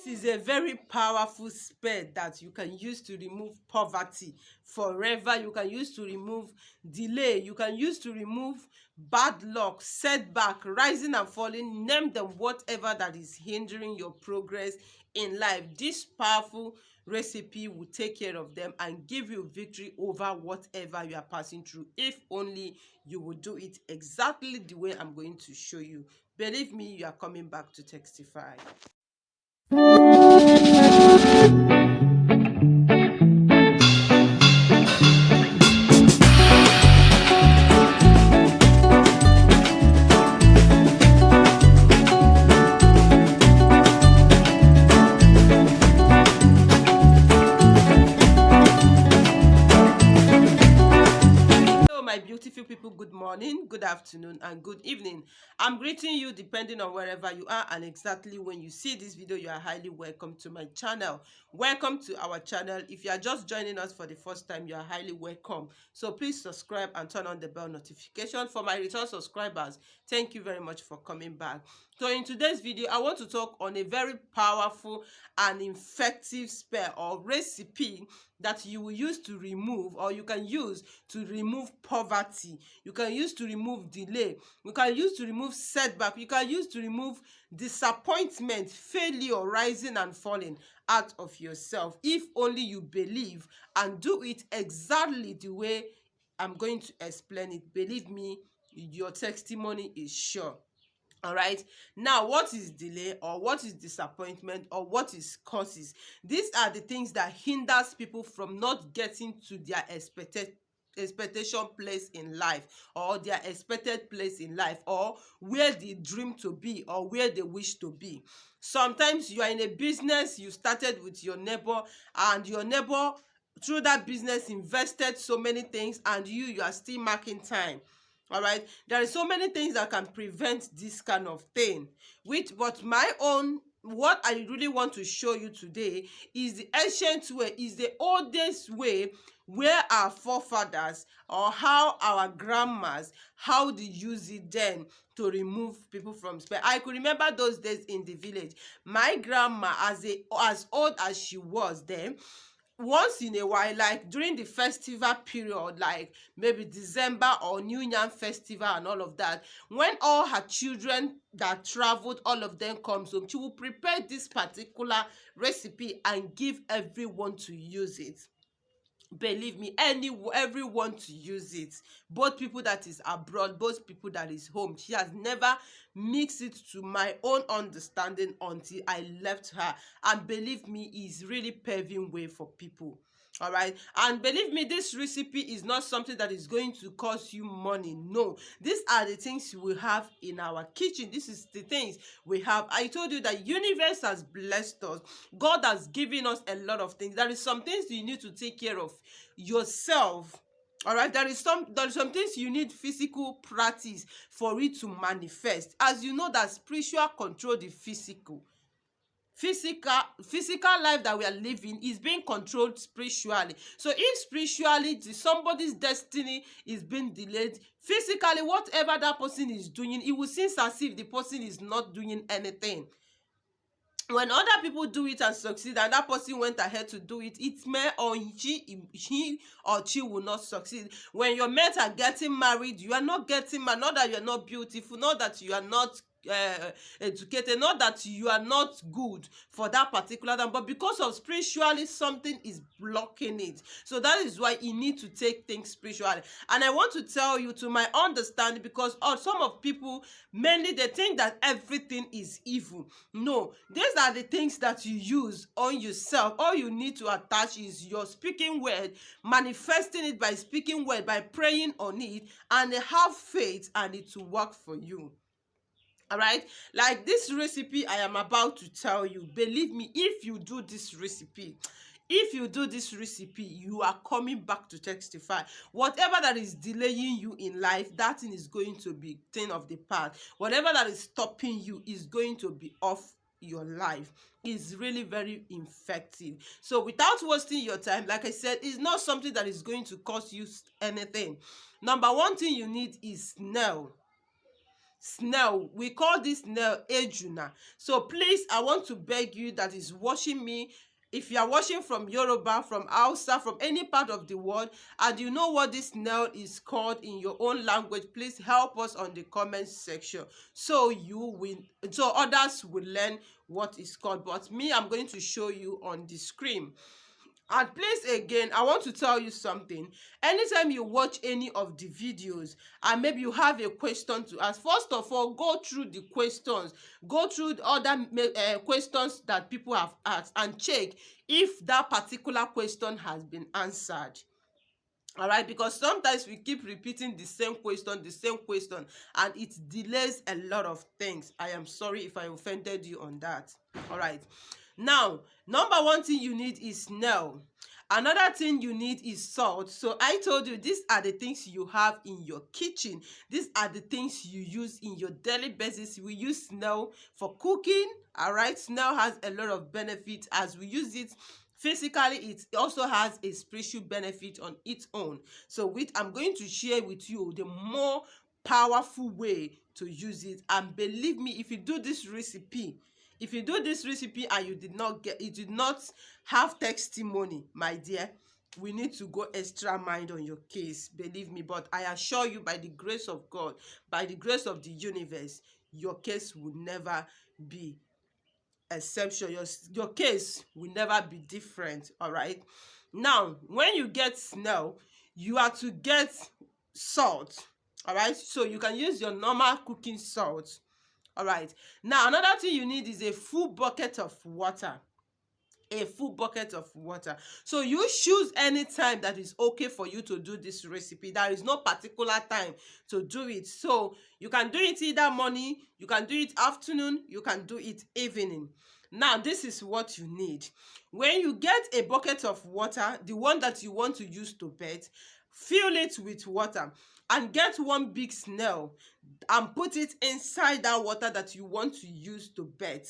This is a very powerful spell that you can use to remove poverty forever. You can use to remove delay. You can use to remove bad luck, setback, rising and falling. Name them, whatever that is hindering your progress in life. This powerful recipe will take care of them and give you victory over whatever you are passing through, if only you will do it exactly the way I'm going to show you. Believe me, you are coming back to testify. Hello, my beautiful people. Good morning, good afternoon, and good evening. I'm greeting you depending on wherever you are and exactly when you see this video. You are highly welcome to my channel. Welcome to our channel. If you are just joining us for the first time, you are highly welcome. So please subscribe and turn on the bell notification for my return subscribers. Thank you very much for coming back. So in today's video, I want to talk on a very powerful and effective spell or recipe that you will use to remove, or you can use to remove poverty. You can use to remove delay. You can use to remove setback. You can use to remove disappointment, failure, rising and falling out of yourself, if only you believe and do it exactly the way I'm going to explain it. Believe me, your testimony is sure. All right. Now, what is delay, or what is disappointment, or what is causes? These are the things that hinders people from not getting to their expectation place in life, or their expected place in life, or where they dream to be, or where they wish to be. Sometimes you are in a business, you started with your neighbor, and your neighbor through that business invested so many things, and you are still marking time. All right, there are so many things that can prevent this kind of thing, which, but my own, what I really want to show you today is the ancient way, is the oldest way, where our forefathers, or how our grandmas, how they use it then to remove people from spell. I could remember those days in the village. My grandma, as old as she was then, once in a while, like during the festival period, like maybe December or New Yam festival and all of that, when all her children that traveled, all of them comes home, she will prepare this particular recipe and give everyone to use it. Believe me, everyone to use it, both people that is abroad, both people that is home. She has never mixed it, to my own understanding, until I left her. And believe me, is really paving way for people. All right, and believe me, this recipe is not something that is going to cost you money. No, these are the things we have in our kitchen. This is the things we have. I told you that universe has blessed us. God has given us a lot of things. There is some things you need to take care of yourself. All right, there is some things you need physical practice for it to manifest. As you know that spiritual control the physical life that we are living is being controlled spiritually. So if spiritually somebody's destiny is being delayed, physically whatever that person is doing, it will seem as if the person is not doing anything. When other people do it and succeed, and that person went ahead to do it, it may, or he or she will not succeed. When your mates are getting married, you are not getting married. Not that you are not beautiful, not that you are not educated, not that you are not good for that particular time, but because of spiritually something is blocking it. So that is why you need to take things spiritually. And I want to tell you, to my understanding, because some of people, mainly they think that everything is evil. No, these are the things that you use on yourself. All you need to attach is your speaking word, manifesting it by speaking word, by praying on it, and have faith, and it will work for you. All right, like this recipe I am about to tell you, believe me, if you do this recipe, you are coming back to testify. Whatever that is delaying you in life, that thing is going to be thing of the past. Whatever that is stopping you is going to be off your life. Is really very effective. So without wasting your time, like I said, it's not something that is going to cost you anything. Number one thing you need is snail. snail. We call this snail ejuna. So please, I want to beg you that is watching me, if you are watching from Yoruba, from Hausa, from any part of the world, and you know what this snail is called in your own language, please help us on the comment section, so you will, so others will learn what is called. But me, I'm going to show you on the screen. And please, again, I want to tell you something. Anytime you watch any of the videos and maybe you have a question to ask, first of all, go through the questions, go through the other questions that people have asked, and check if that particular question has been answered. All right, because sometimes we keep repeating the same question, and it delays a lot of things. I am sorry if I offended you on that. All right, now, number one thing you need is snail. Another thing you need is salt. So I told you, these are the things you have in your kitchen. These are the things you use in your daily basis. We use snail for cooking. All right, snail has a lot of benefits as we use it physically. It also has a spiritual benefit on its own. So I'm going to share with you the more powerful way to use it. And believe me, if you do this recipe, and you did not have testimony, my dear, we need to go extra mind on your case, believe me. But I assure you, by the grace of God, by the grace of the universe, your case will never be exception. Your case will never be different. All right, now, when you get snail, you are to get salt. All right, so you can use your normal cooking salt. All right, now another thing you need is a full bucket of water. A full bucket of water. So you choose any time that is okay for you to do this recipe. There is no particular time to do it. So you can do it either morning, you can do it afternoon, you can do it evening. Now, this is what you need. When you get a bucket of water, the one that you want to use to bathe, fill it with water and get one big snail and put it inside that water that you want to use to bathe.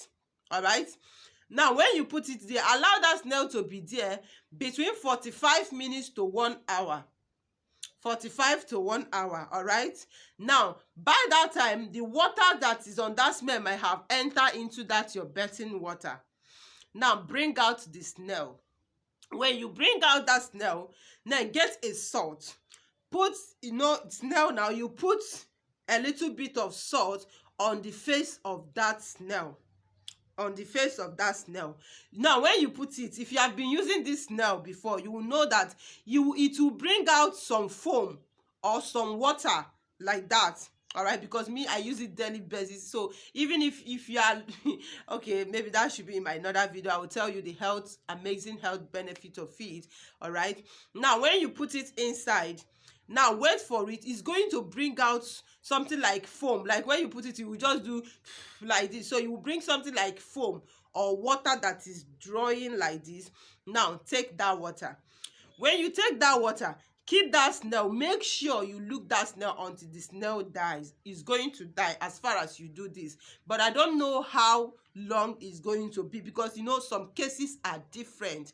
All right, now, when you put it there, allow that snail to be there between 45 minutes to 1 hour. 45 to 1 hour. All right, now, by that time, the water that is on that snail might have entered into that your bathing water. Now, bring out the snail. When you bring out that snail, now get a salt. Put, snail, now you put a little bit of salt on the face of that snail. Now, when you put it, if you have been using this snail before, you will know that it will bring out some foam or some water like that. All right, because me, I use it daily basis. So even if you are okay, maybe that should be in my another video. I will tell you the amazing health benefit of it. All right, now when you put it inside, now wait for it. It's going to bring out something like foam. Like when you put it, you will just do like this. So you will bring something like foam or water that is drawing like this. Now take that water. When you take that water, keep that snail. Make sure you look that snail until the snail dies. It's going to die as far as you do this. But I don't know how long it's going to be, because some cases are different.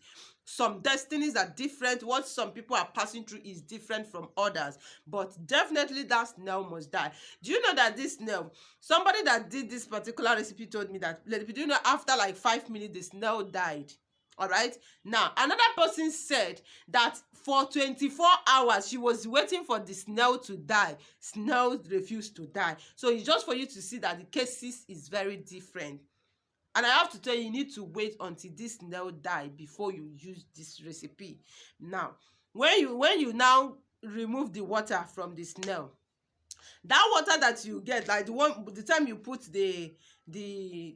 Some destinies are different. What some people are passing through is different from others. But definitely that snail must die. Do you know that this snail, somebody that did this particular recipe told me that, do you know, after like 5 minutes, the snail died. All right, now another person said that for 24 hours she was waiting for the snail to die. Snail refused to die. So it's just for you to see that the cases is very different. And I have to tell you, you need to wait until this snail die before you use this recipe. Now, when you now remove the water from the snail, that water that you get, like the time you put the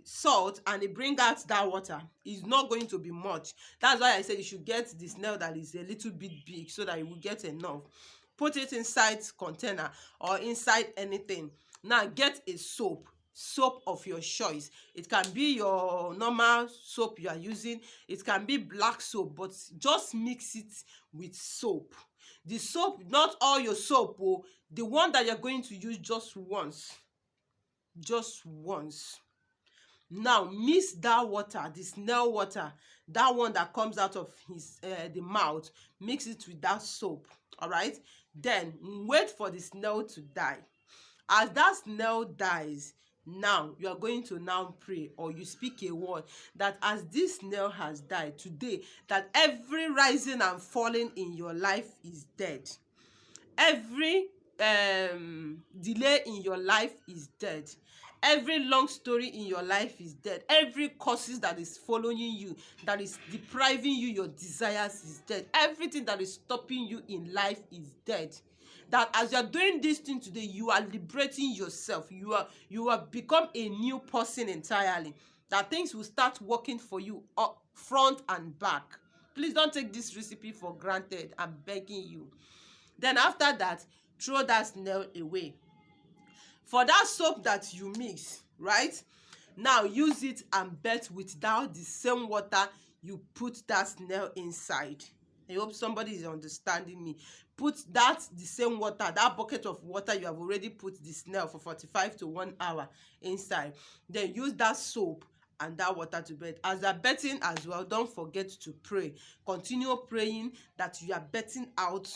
salt and it bring out that water, is not going to be much. That's why I said you should get the snail that is a little bit big, so that you will get enough. Put it inside container or inside anything. Now get a soap of your choice. It can be your normal soap you are using, it can be black soap, but just mix it with soap. The soap, not all your soap, the one that you're going to use just once. Now mix that water, the snail water, that one that comes out of the mouth, mix it with that soap. All right, then wait for the snail to die. As that snail dies, now you are going to now pray, or you speak a word that as this snail has died today, that every rising and falling in your life is dead. Every delay in your life is dead. Every long story in your life is dead. Every causes that is following you, that is depriving you your desires, is dead. Everything that is stopping you in life is dead. That as you are doing this thing today, you are liberating yourself. You have become a new person entirely. That things will start working for you up front and back. Please don't take this recipe for granted. I'm begging you. Then after that, throw that snail away. For that soap that you mix, right? Now use it and bet without the same water you put that snail inside. I hope somebody is understanding me. Put that the same water, that bucket of water you have already put the snail for 45 to 1 hour inside. Then use that soap and that water to bet. As you are betting as well, don't forget to pray. Continue praying that you are betting out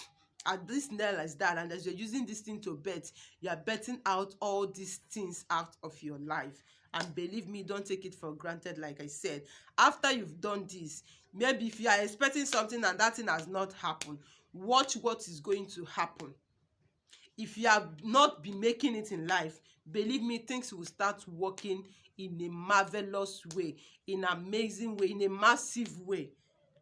at this nail as that, and as you're using this thing to bet, you are betting out all these things out of your life. And believe me, don't take it for granted. Like I said, after you've done this, maybe if you are expecting something and that thing has not happened, watch what is going to happen. If you have not been making it in life, believe me, things will start working in a marvelous way, in an amazing way, in a massive way.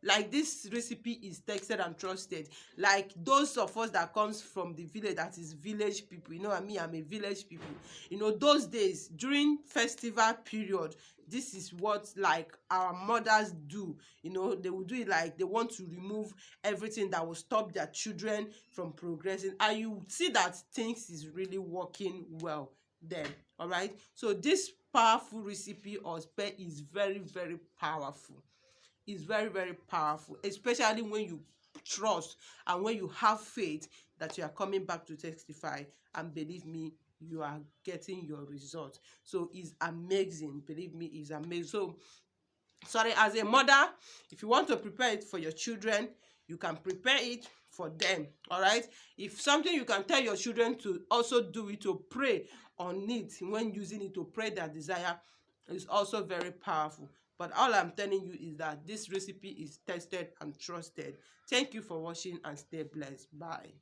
Like this recipe is tested and trusted. Like those of us that comes from the village, that is village people, you know what I mean, I'm a village people. You know, those days during festival period, this is what like our mothers do. You know, they will do it like they want to remove everything that will stop their children from progressing, and you see that things is really working well then. All right, so this powerful recipe or spell is very, very powerful. Is very, very powerful, especially when you trust and when you have faith that you are coming back to testify, and believe me, you are getting your result. So it's amazing, believe me, it's amazing. So sorry, as a mother, if you want to prepare it for your children, you can prepare it for them. All right, if something you can tell your children to also do it, to pray on it when using it, to pray their desire, is also very powerful. But all I'm telling you is that this recipe is tested and trusted. Thank you for watching and stay blessed. Bye.